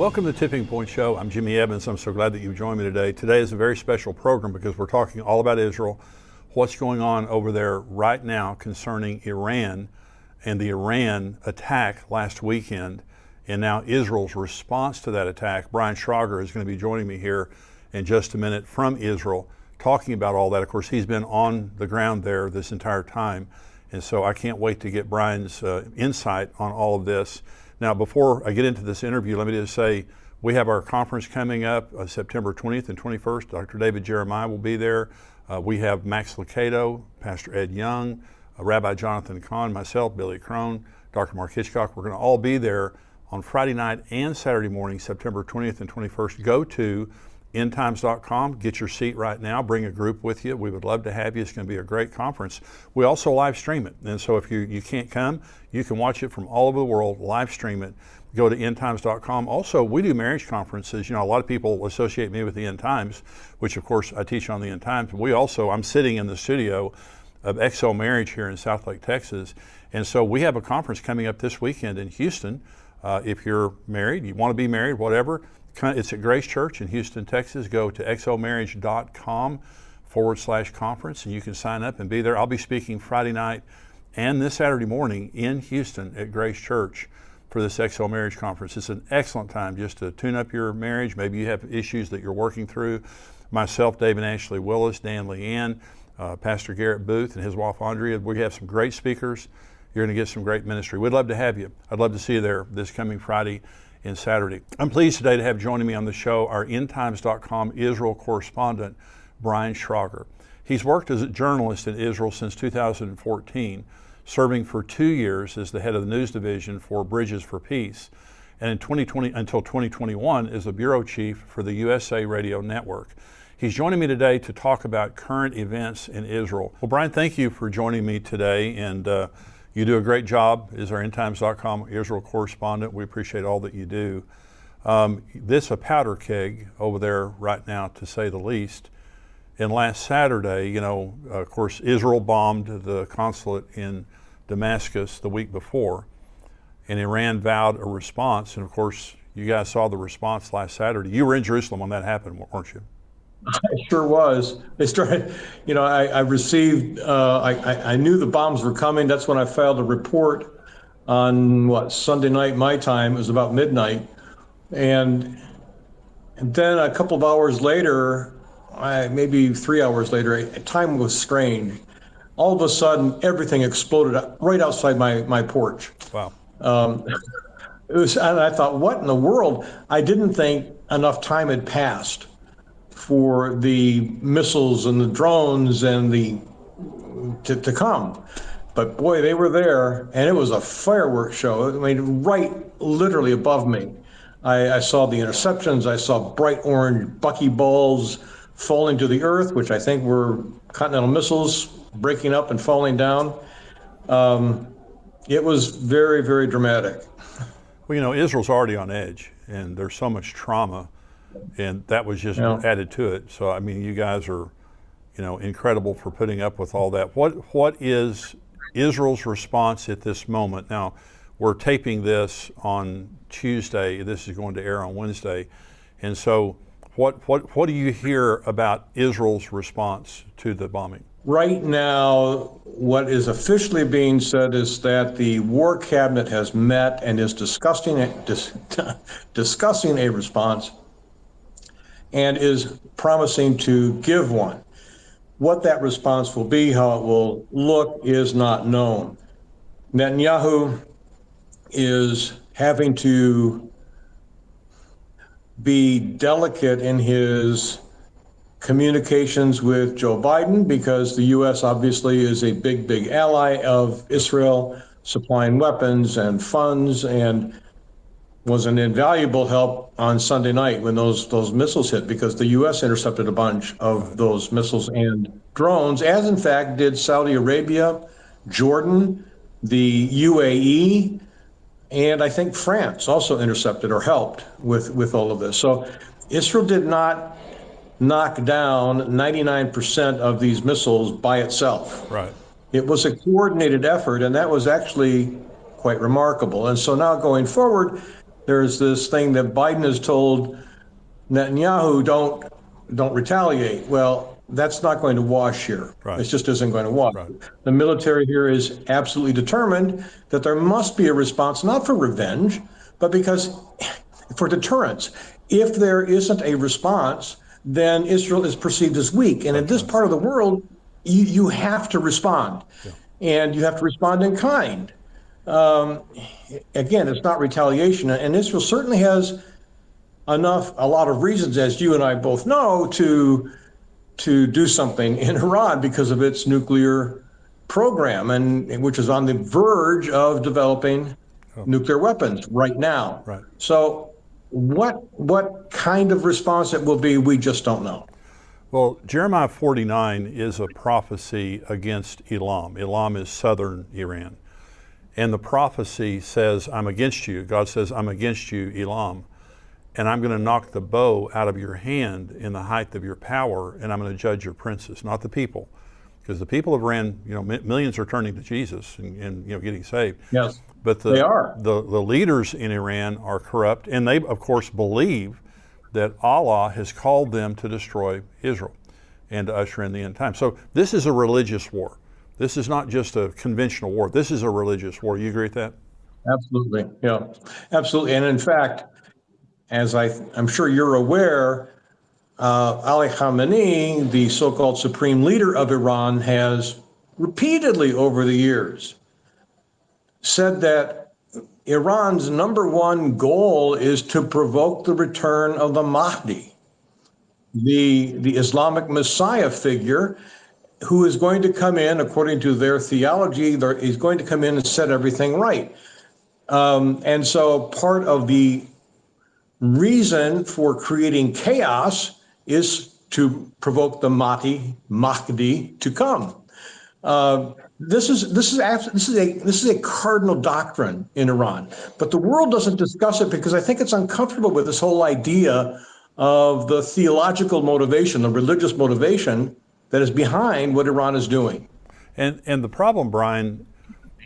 Welcome to the Tipping Point Show. I'm Jimmy Evans. I'm so glad that you've joined me today. Today is a very special program because we're talking all about Israel, what's going on over there right now concerning Iran and the Iran attack last weekend, and now Israel's response to that attack. Brian Schrager is going to be joining me here in just a minute from Israel, talking about all that. Of course, he's been on the ground there this entire time, and so I can't wait to get Brian's insight on all of this. Now, before I get into this interview, let me just say we have our conference coming up September 20th and 21st. Dr. David Jeremiah will be there. We have Max Lucado, Pastor Ed Young, Rabbi Jonathan Kahn, myself, Billy Crone, Dr. Mark Hitchcock. We're going to all be there on Friday night and Saturday morning, September 20th and 21st. Go to endtimes.com, get your seat right now, bring a group with you. We would love to have you. It's going to be a great conference. We also live stream it, and so if you can't come, you can watch it from all over the world, live stream it. Go to endtimes.com. Also, we do marriage conferences. You know, a lot of people associate me with the End Times, which of course I teach on the End Times. I'm sitting in the studio of XO Marriage here in Southlake, Texas, and so we have a conference coming up this weekend in Houston. If you're married, you want to be married, whatever, it's at Grace Church in Houston, Texas. Go to xomarriage.com/conference and you can sign up and be there. I'll be speaking Friday night and this Saturday morning in Houston at Grace Church for this XO Marriage Conference. It's an excellent time just to tune up your marriage. Maybe you have issues that you're working through. Myself, Dave and Ashley Willis, Dan Leanne, Pastor Garrett Booth and his wife Andrea. We have some great speakers. You're going to get some great ministry. We'd love to have you. I'd love to see you there this coming Friday and Saturday. I'm pleased today to have joining me on the show our endtimes.com Israel correspondent, Brian Schrager. He's worked as a journalist in Israel since 2014, serving for 2 years as the head of the news division for Bridges for Peace, and until 2021 as the bureau chief for the USA Radio Network. He's joining me today to talk about current events in Israel. Well, Brian, thank you for joining me today, and you do a great job as our endtimes.com Israel correspondent. We appreciate all that you do. This a powder keg over there right now, to say the least. And last Saturday, of course, Israel bombed the consulate in Damascus the week before, and Iran vowed a response. And of course, you guys saw the response last Saturday. You were in Jerusalem when that happened, weren't you? I sure was. They started, I received, I knew the bombs were coming. That's when I filed a report on Sunday night, my time. It was about midnight. And then a couple of hours later, maybe 3 hours later, time was strange. All of a sudden, everything exploded right outside my porch. Wow. And I thought, what in the world? I didn't think enough time had passed for the missiles and the drones and to come. But boy, they were there, and it was a fireworks show. I mean, right literally above me. I saw the interceptions. I saw bright orange buckyballs falling to the earth, which I think were Continental missiles breaking up and falling down. It was very, very dramatic. Well, Israel's already on edge, and there's so much trauma, and that was just added to it. So, I mean, you guys are, incredible for putting up with all that. What is Israel's response at this moment? Now, we're taping this on Tuesday. This is going to air on Wednesday. And so what do you hear about Israel's response to the bombing? Right now, what is officially being said is that the War Cabinet has met and is discussing a response and is promising to give one. What that response will be, how it will look, is not known. Netanyahu is having to be delicate in his communications with Joe Biden because the U.S. obviously is a big, big ally of Israel, supplying weapons and funds, and was an invaluable help on Sunday night when those missiles hit, because the U.S. intercepted a bunch of those missiles and drones, as in fact did Saudi Arabia, Jordan, the UAE, and I think France also intercepted or helped with all of this. So Israel did not knock down 99% of these missiles by itself. Right. It was a coordinated effort, and that was actually quite remarkable. And so now going forward, there's this thing that Biden has told Netanyahu, don't retaliate. Well, that's not going to wash here. Right. It just isn't going to wash. Right. The military here is absolutely determined that there must be a response, not for revenge, but because for deterrence. If there isn't a response, then Israel is perceived as weak. And in this part of the world, you have to respond. Yeah. And you have to respond in kind. Again, it's not retaliation. And Israel certainly has a lot of reasons, as you and I both know, to do something in Iran because of its nuclear program, and which is on the verge of developing nuclear weapons right now. Right. So what kind of response it will be, we just don't know. Well, Jeremiah 49 is a prophecy against Elam. Elam is southern Iran. And the prophecy says, I'm against you. God says, I'm against you, Elam. And I'm going to knock the bow out of your hand in the height of your power, and I'm going to judge your princes, not the people. Because the people of Iran, millions are turning to Jesus and getting saved. Yes, but they are. The leaders in Iran are corrupt, and they, of course, believe that Allah has called them to destroy Israel and to usher in the end time. So this is a religious war. This is not just a conventional war. This is a religious war. You agree with that? Absolutely, yeah, absolutely. And in fact, as I'm sure you're aware, Ali Khamenei, the so-called supreme leader of Iran, has repeatedly over the years said that Iran's number one goal is to provoke the return of the Mahdi, the Islamic Messiah figure, who is going to come in, according to their theology, he's going to come in and set everything right. And so part of the reason for creating chaos is to provoke the Mahdi to come. This is a cardinal doctrine in Iran, but the world doesn't discuss it because I think it's uncomfortable with this whole idea of the theological motivation, the religious motivation that is behind what Iran is doing. And the problem, Brian,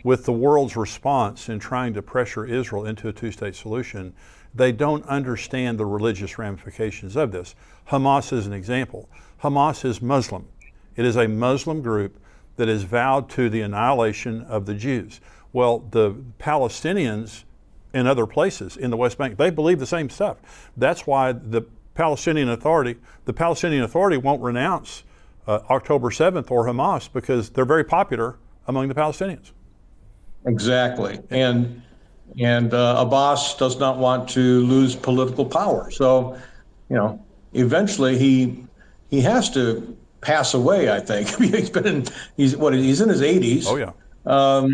with the world's response in trying to pressure Israel into a two-state solution, they don't understand the religious ramifications of this. Hamas is an example. Hamas is Muslim. It is a Muslim group that is vowed to the annihilation of the Jews. Well, the Palestinians in other places in the West Bank, they believe the same stuff. That's why the Palestinian Authority won't renounce October 7th or Hamas, because they're very popular among the Palestinians. Exactly. And Abbas does not want to lose political power. So, eventually he has to pass away, I think. he's in his 80s. Oh yeah.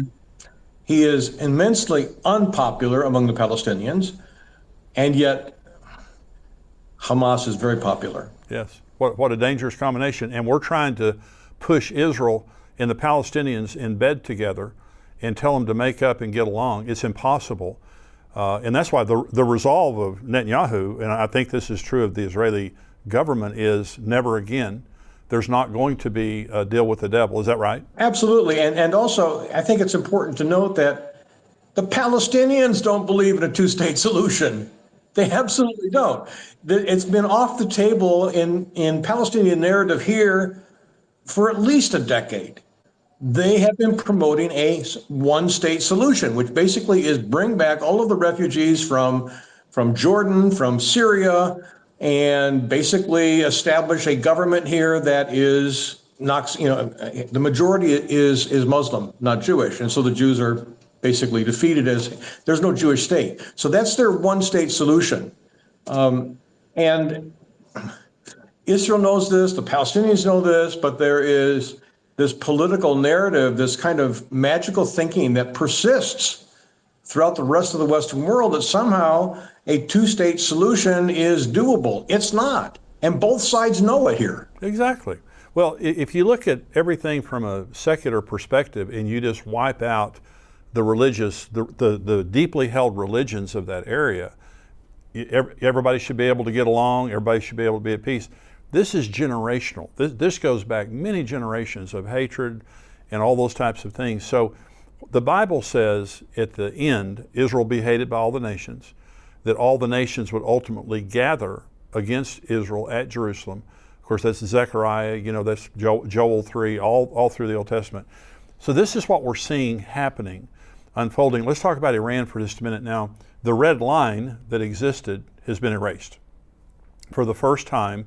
He is immensely unpopular among the Palestinians, and yet Hamas is very popular. Yes. What a dangerous combination. And we're trying to push Israel and the Palestinians in bed together and tell them to make up and get along. It's impossible. And that's why the resolve of Netanyahu, and I think this is true of the Israeli government, is never again. There's not going to be a deal with the devil. Is that right? Absolutely. And also, I think it's important to note that the Palestinians don't believe in a two-state solution. They absolutely don't. It's been off the table in Palestinian narrative here for at least a decade. They have been promoting a one-state solution, which basically is bring back all of the refugees from Jordan, from Syria, and basically establish a government here that is not, the majority is Muslim, not Jewish, and so the Jews are basically defeated as there's no Jewish state. So that's their one-state solution. And Israel knows this, the Palestinians know this, but there is this political narrative, this kind of magical thinking that persists throughout the rest of the Western world that somehow a two-state solution is doable. It's not. And both sides know it here. Exactly. Well, if you look at everything from a secular perspective and you just wipe out the religious, the deeply held religions of that area, everybody should be able to get along, everybody should be able to be at peace. This is generational. This goes back many generations of hatred and all those types of things. So the Bible says at the end, Israel will be hated by all the nations. that all the nations would ultimately gather against Israel at Jerusalem. Of course, that's Zechariah, that's Joel 3, all through the Old Testament. So this is what we're seeing happening, unfolding. Let's talk about Iran for just a minute now. The red line that existed has been erased. For the first time,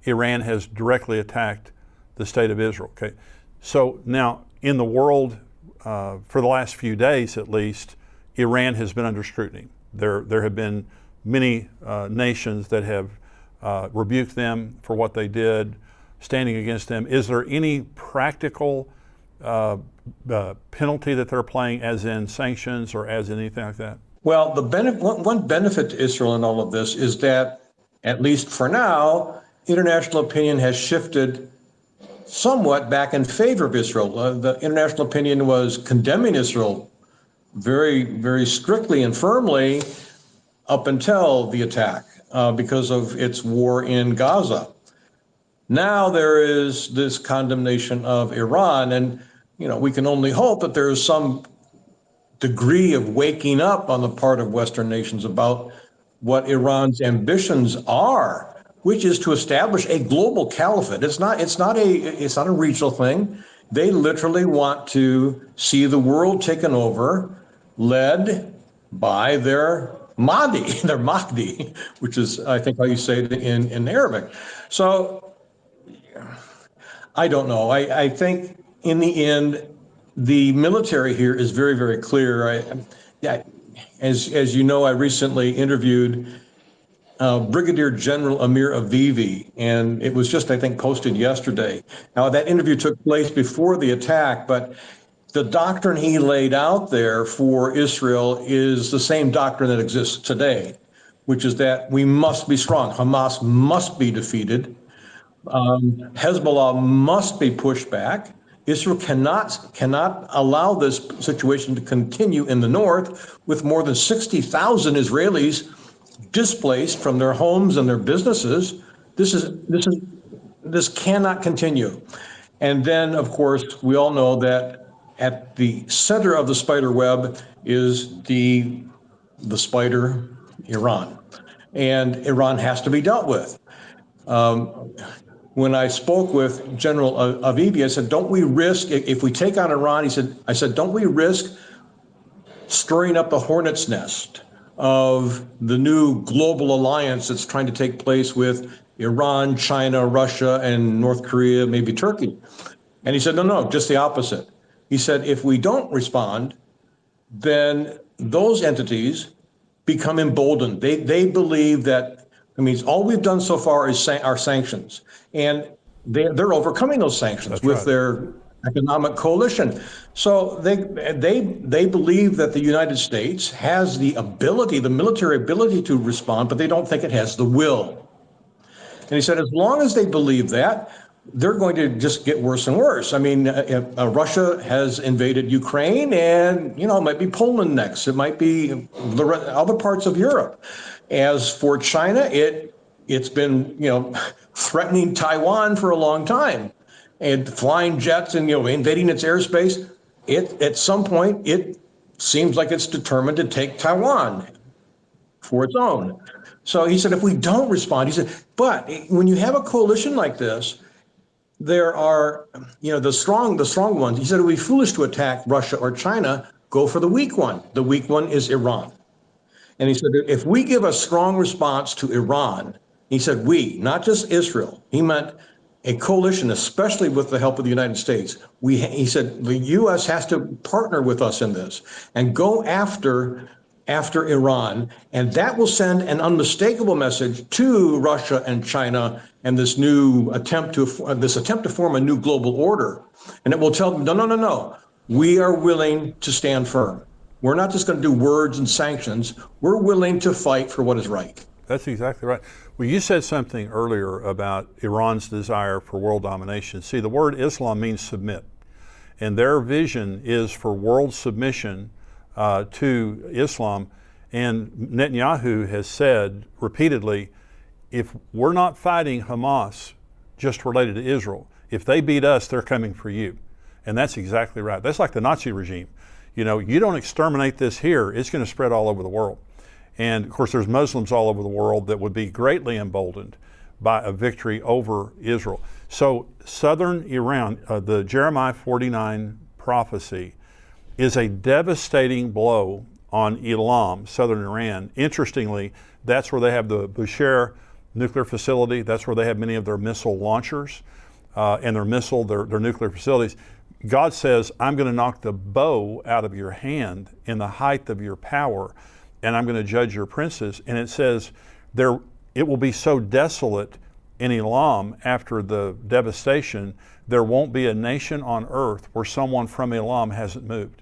Iran has directly attacked the state of Israel. Okay, so now in the world, for the last few days at least, Iran has been under scrutiny. There have been many nations that have rebuked them for what they did, standing against them. Is there any practical penalty that they're playing, as in sanctions or as in anything like that? Well, one benefit to Israel in all of this is that, at least for now, international opinion has shifted somewhat back in favor of Israel. The international opinion was condemning Israel very, very strictly and firmly up until the attack because of its war in Gaza. Now there is this condemnation of Iran, and we can only hope that there is some degree of waking up on the part of Western nations about what Iran's ambitions are, which is to establish a global caliphate. It's not a regional thing. They literally want to see the world taken over, led by their Mahdi, which is, I think, how you say it in Arabic. So I don't know. I think in the end, the military here is very, very clear. As you know, I recently interviewed Brigadier General Amir Avivi, and it was just, I think, posted yesterday. Now, that interview took place before the attack, but the doctrine he laid out there for Israel is the same doctrine that exists today, which is that we must be strong. Hamas must be defeated. Hezbollah must be pushed back. Israel cannot allow this situation to continue in the north with more than 60,000 Israelis displaced from their homes and their businesses. This cannot continue. And then, of course, we all know that at the center of the spider web is the spider, Iran, and Iran has to be dealt with. When I spoke with General Avivi, I said, don't we risk, if we take on Iran, I said, don't we risk stirring up the hornet's nest of the new global alliance that's trying to take place with Iran, China, Russia, and North Korea, maybe Turkey? And he said, no, just the opposite. He said, if we don't respond, then those entities become emboldened. They believe that, all we've done so far is our sanctions. And they're overcoming those sanctions with their economic coalition. So they believe that the United States has the ability, the military ability to respond, but they don't think it has the will. And he said, as long as they believe that, they're going to just get worse and worse. Russia has invaded Ukraine, and it might be Poland next. It might be the other parts of Europe. As for China, it's been threatening Taiwan for a long time, and flying jets and invading its airspace. At some point, it seems like it's determined to take Taiwan for its own. So he said, if we don't respond, he said, but when you have a coalition like this, there are, the strong ones. He said, it would be foolish to attack Russia or China. Go for the weak one. The weak one is Iran. And he said, if we give a strong response to Iran, he said, we, not just Israel, he meant a coalition, especially with the help of the United States. He said, the U.S. has to partner with us in this and go after Iran, and that will send an unmistakable message to Russia and China and this new attempt to form a new global order. And it will tell them, no, we are willing to stand firm. We're not just going to do words and sanctions. We're willing to fight for what is right. That's exactly right. Well, you said something earlier about Iran's desire for world domination. See, the word Islam means submit, and their vision is for world submission to Islam. And Netanyahu has said repeatedly, if we're not fighting Hamas just related to Israel, if they beat us, they're coming for you. And that's exactly right. That's like the Nazi regime. You don't exterminate this here, it's going to spread all over the world. And of course, there's Muslims all over the world that would be greatly emboldened by a victory over Israel. So southern Iran, the Jeremiah 49 prophecy, is a devastating blow on Elam, southern Iran. Interestingly, that's where they have the Bushehr nuclear facility. That's where they have many of their missile launchers and their nuclear facilities. God says, I'm going to knock the bow out of your hand in the height of your power, and I'm going to judge your princes. And it says, it will be so desolate in Elam after the devastation, there won't be a nation on earth where someone from Elam hasn't moved.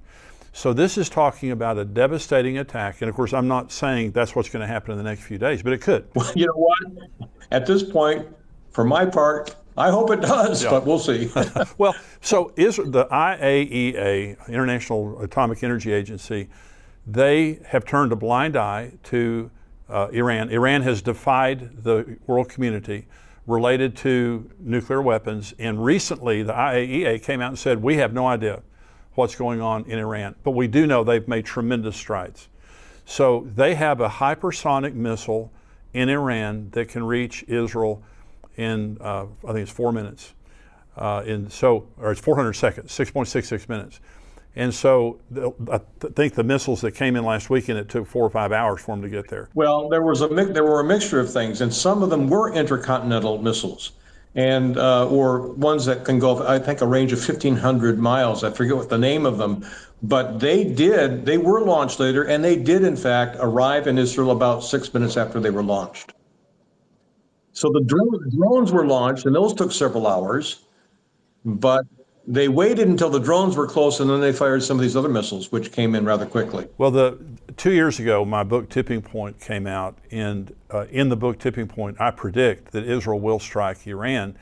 So this is talking about a devastating attack. And of course, I'm not saying that's what's going to happen in the next few days, but it could. Well, you know what? At this point, for my part, I hope it does, but we'll see. Well, so the IAEA, International Atomic Energy Agency, they have turned a blind eye to Iran. Iran has defied the world community related to nuclear weapons. And recently, the IAEA came out and said, we have no idea what's going on in Iran, but we do know they've made tremendous strides. So they have a hypersonic missile in Iran that can reach Israel in, I think it's 4 minutes. Or it's 400 seconds, 6.66 minutes. And so I think the missiles that came in last weekend, it took 4 or 5 hours for them to get there. Well, there were a mixture of things, and some of them were intercontinental missiles, and or ones that can go, I think, a range of 1,500 miles. I forget what the name of them, but they were launched later, and they did, in fact, arrive in Israel about 6 minutes after they were launched. So the drones were launched, and those took several hours, but they waited until the drones were close, and then they fired some of these other missiles, which came in rather quickly. Well, 2 years ago, my book Tipping Point came out, and in the book Tipping Point, I predict that Israel will strike Iran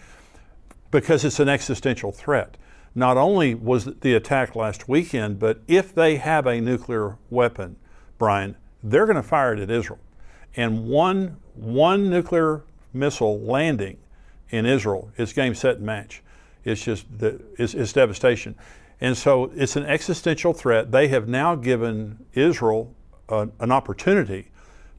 because it's an existential threat. Not only was the attack last weekend, but if they have a nuclear weapon, Brian, they're going to fire it at Israel. And one nuclear missile landing in Israel is game, set, and match. It's just it's devastation. And so it's an existential threat. They have now given Israel an opportunity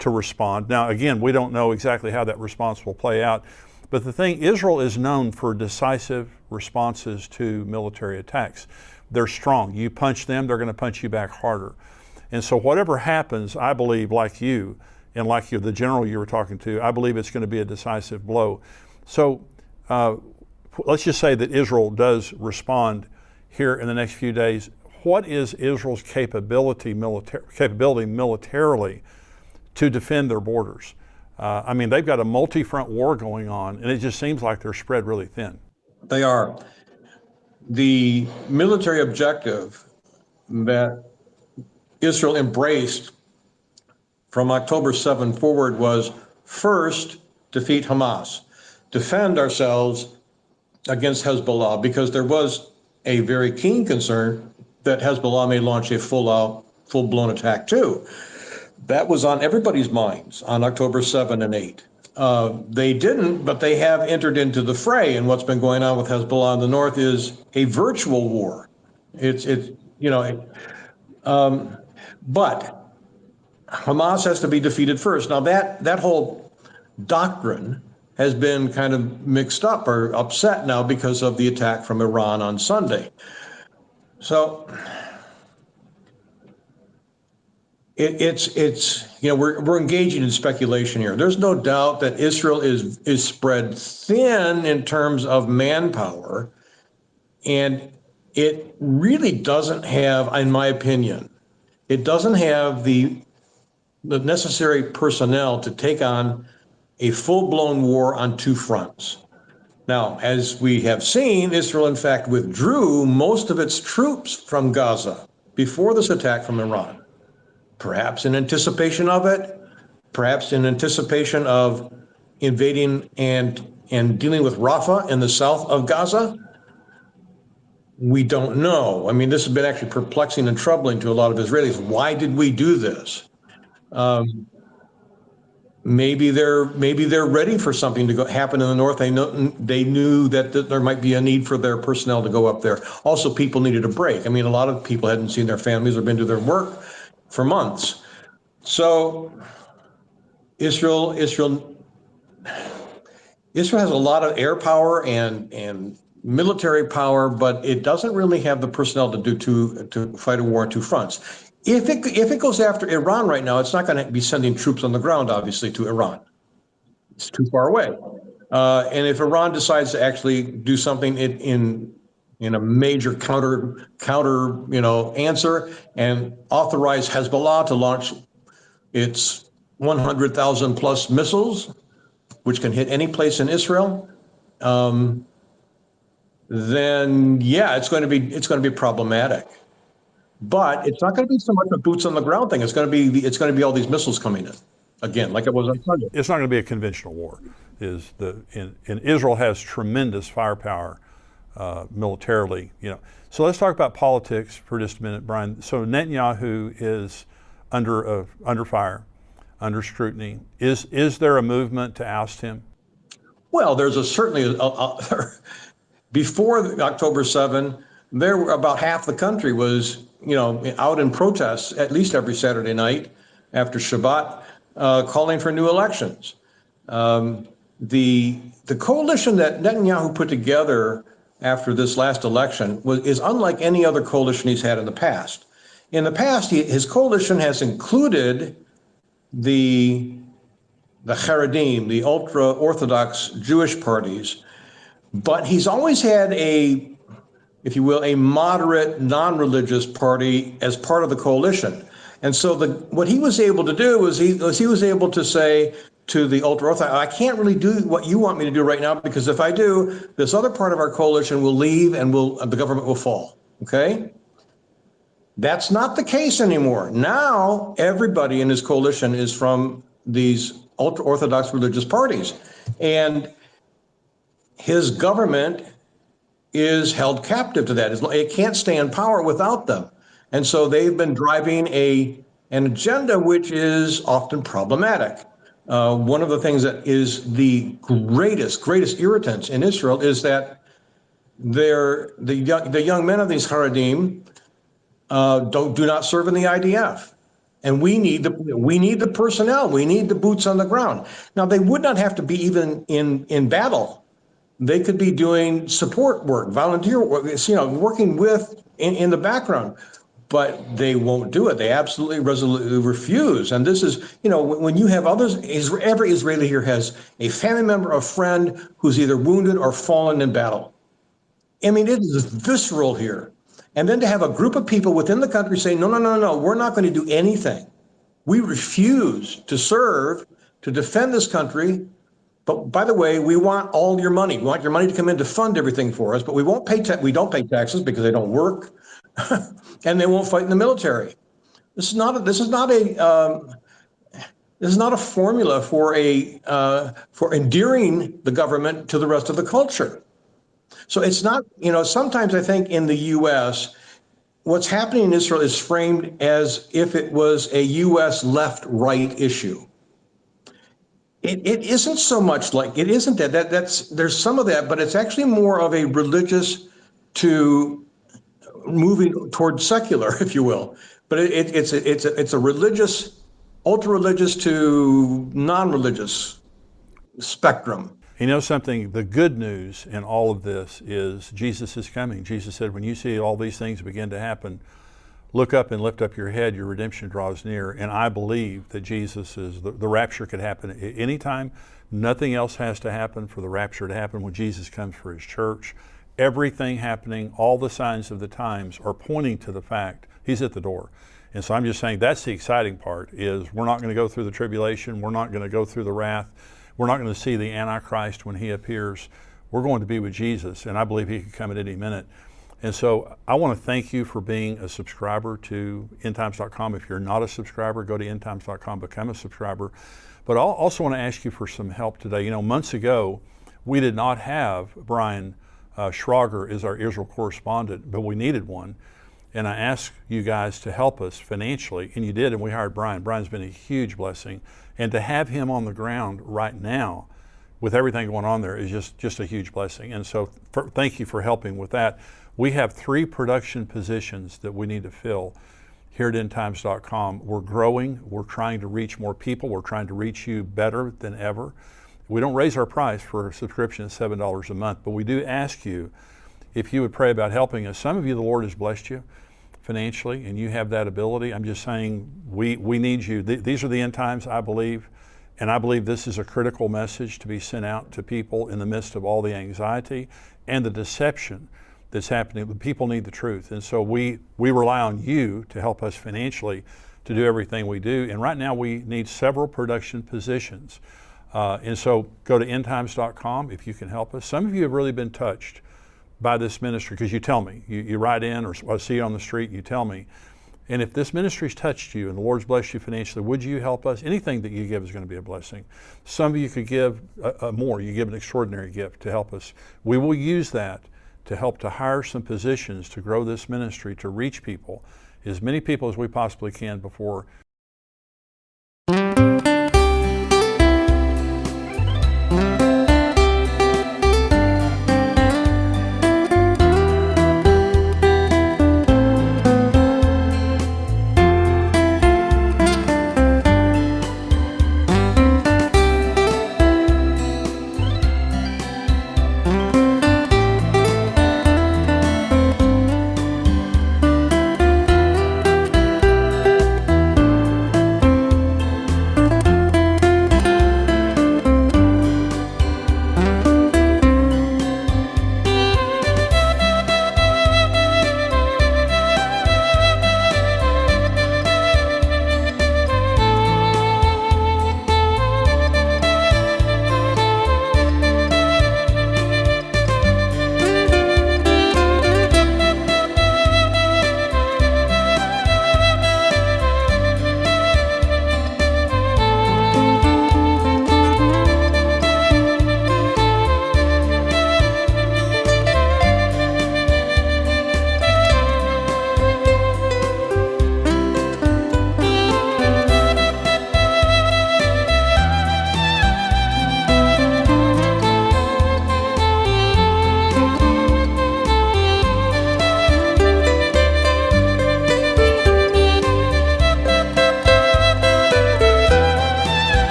to respond. Now, again, we don't know exactly how that response will play out. But the thing, Israel is known for decisive responses to military attacks. They're strong. You punch them, they're going to punch you back harder. And so whatever happens, I believe, like you, and like the general you were talking to, I believe it's going to be a decisive blow. So let's just say that Israel does respond here in the next few days. What is Israel's capability militarily to defend their borders? I mean, they've got a multi-front war going on, and it just seems like they're spread really thin. They are. The military objective that Israel embraced from October 7 forward was first, defeat Hamas, defend ourselves against Hezbollah, because there was a very keen concern that Hezbollah may launch a full-blown attack too. That was on everybody's minds on October 7 and 8. They didn't, but they have entered into the fray, and what's been going on with Hezbollah in the north is a virtual war. But Hamas has to be defeated first. Now that whole doctrine has been kind of mixed up or upset now because of the attack from Iran on Sunday. So we're engaging in speculation here. There's no doubt that Israel is spread thin in terms of manpower, and it really doesn't have, in my opinion, it doesn't have the necessary personnel to take on a full-blown war on two fronts. Now, as we have seen, Israel, in fact, withdrew most of its troops from Gaza before this attack from Iran, perhaps in anticipation of it, perhaps in anticipation of invading and dealing with Rafah in the south of Gaza. We don't know. I mean, this has been actually perplexing and troubling to a lot of Israelis. Why did we do this? Maybe they're ready for something to happen in the north. They knew that there might be a need for their personnel to go up there. Also, people needed a break. I mean, a lot of people hadn't seen their families or been to their work for months. So Israel has a lot of air power and military power, but it doesn't really have the personnel to fight a war on two fronts. If it goes after Iran right now, it's not going to be sending troops on the ground, obviously, to Iran. It's too far away. And if Iran decides to actually do something in a major counter answer and authorize Hezbollah to launch its 100,000 plus missiles, which can hit any place in Israel, then yeah, it's going to be problematic. But it's not going to be so much a boots on the ground thing. It's going to be all these missiles coming in again, like it was on Sunday. It's not going to be a conventional war. And Israel has tremendous firepower militarily. So let's talk about politics for just a minute, Brian. So Netanyahu is under fire, under scrutiny. Is there a movement to oust him? Well, there's certainly before October 7, there were about half the country was out in protests at least every Saturday night after Shabbat, calling for new elections. The coalition that Netanyahu put together after this last election is unlike any other coalition he's had in the past. In the past, his coalition has included the Haredim, the ultra-Orthodox Jewish parties, but he's always had if you will, a moderate, non-religious party as part of the coalition. And so what he was able to do was he was able to say to the ultra-Orthodox, I can't really do what you want me to do right now, because if I do, this other part of our coalition will leave and the government will fall, okay? That's not the case anymore. Now, everybody in his coalition is from these ultra-Orthodox religious parties. And his government is held captive to that. It can't stay in power without them. And so they've been driving an agenda which is often problematic. One of the things that is the greatest irritants in Israel is that the young men of these Haredim do not serve in the IDF. And we need the personnel. We need the boots on the ground. Now, they would not have to be even in battle. They could be doing support work, volunteer work, working in the background, but they won't do it. They absolutely resolutely refuse. And this is, when you have others, every Israeli here has a family member, a friend who's either wounded or fallen in battle. I mean, it is visceral here. And then to have a group of people within the country say, no, we're not going to do anything. We refuse to serve, to defend this country. But by the way, we want all your money. We want your money to come in to fund everything for us, but we won't pay. We don't pay taxes because they don't work, and they won't fight in the military. This is not a formula for endearing the government to the rest of the culture. So it's not. Sometimes I think in the U.S., what's happening in Israel is framed as if it was a U.S. left-right issue. It isn't so much like it isn't that. There's some of that, but it's actually more of a religious to moving towards secular, if you will. But it's a religious, ultra-religious to non-religious spectrum. Something, the good news in all of this is Jesus is coming. Jesus said, when you see all these things begin to happen, look up and lift up your head, your redemption draws near. And I believe that Jesus is, the rapture could happen at any time. Nothing else has to happen for the rapture to happen when Jesus comes for his church. Everything happening, all the signs of the times are pointing to the fact he's at the door. And so I'm just saying that's the exciting part, is we're not going to go through the tribulation. We're not going to go through the wrath. We're not going to see the Antichrist when he appears. We're going to be with Jesus, and I believe he could come at any minute. And so I want to thank you for being a subscriber to endtimes.com. If you're not a subscriber, go to endtimes.com, become a subscriber. But I also want to ask you for some help today. Months ago, we did not have Brian Schrager as our Israel correspondent, but we needed one. And I asked you guys to help us financially, and you did, and we hired Brian. Brian's been a huge blessing. And to have him on the ground right now with everything going on there is just a huge blessing. And so thank you for helping with that. We have 3 production positions that we need to fill here at endtimes.com. We're growing. We're trying to reach more people. We're trying to reach you better than ever. We don't raise our price for a subscription at $7 a month, but we do ask you if you would pray about helping us. Some of you, the Lord has blessed you financially, and you have that ability. I'm just saying we need you. These are the end times, I believe, and I believe this is a critical message to be sent out to people in the midst of all the anxiety and the deception that's happening. People need the truth, and so we rely on you to help us financially to do everything we do. And right now we need several production positions. And so go to endtimes.com if you can help us. Some of you have really been touched by this ministry because you tell me. You write in, or I see you on the street, you tell me. And if this ministry's touched you and the Lord's blessed you financially, would you help us? Anything that you give is going to be a blessing. Some of you could give more. You give an extraordinary gift to help us. We will use that to help to hire some positions to grow this ministry, to reach people, as many people as we possibly can before